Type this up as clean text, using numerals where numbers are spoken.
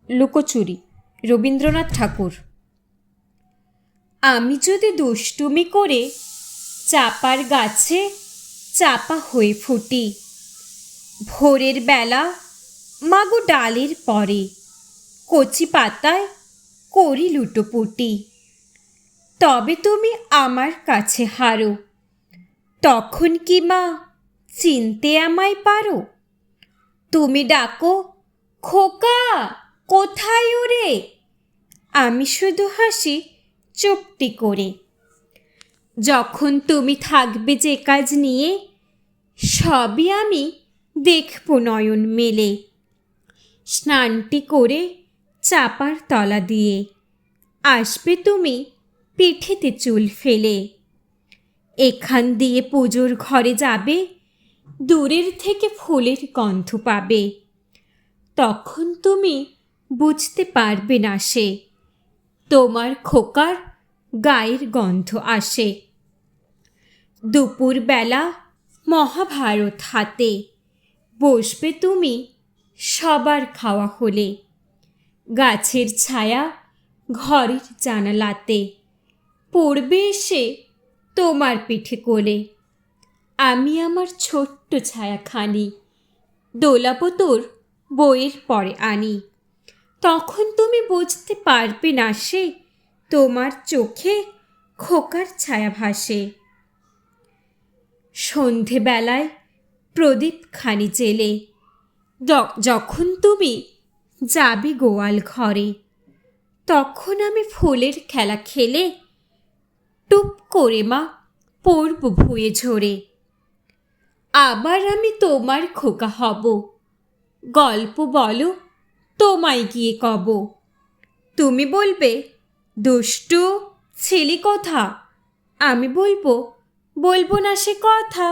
লুকোচুরি, রবীন্দ্রনাথ ঠাকুর। আমি যদি দুষ্টুমি করে চাপার গাছে চাপা হয়ে ফুটি, ভোরের বেলা মাগো ডালের পরে কচি পাতায় করি লুটোপুটি, তবে তুমি আমার কাছে হারো, তখন কি মা চিনতে আমায় পারো? তুমি ডাকো, খোকা কোথায় ওরে? আমি শুধু হাসি চুপটি করে। যখন তুমি থাকবে যে কাজ নিয়ে, সবই আমি দেখব নয়ন মেলে। স্নানটি করে চাপার তলা দিয়ে আসবে তুমি পিঠেতে চুল ফেলে। এখান দিয়ে পুজোর ঘরে যাবে, দূরের থেকে ফুলের গন্ধ পাবে। তখন তুমি বুঝতে পারবে না সে তোমার খোকার গায়ের গন্ধ আসে। দুপুরবেলা মহাভারত হাতে বসবে তুমি সবার খাওয়া হলে। গাছের ছায়া ঘরের জানালাতে পড়বে এসে তোমার পিঠে কোলে। আমি আমার ছোট্ট ছায়াখানি দোলাবো তোর বইয়ের পরে আনি। তখন তুমি বুঝতে পারবে না সে তোমার চোখে খোকার ছায়া ভাসে। সন্ধেবেলায় প্রদীপ খানি জেলে যখন তুমি যাবে গোয়াল ঘরে, তখন আমি ফুলের খেলা খেলে টুপ করে মা পড়ব ভুয়ে ঝরে। আবার আমি তোমার খোকা হব, গল্প বলো তোমায় গিয়ে কব। তুমি বলবে, দুষ্টু ছেলে কথা। আমি বলবো না সে কথা।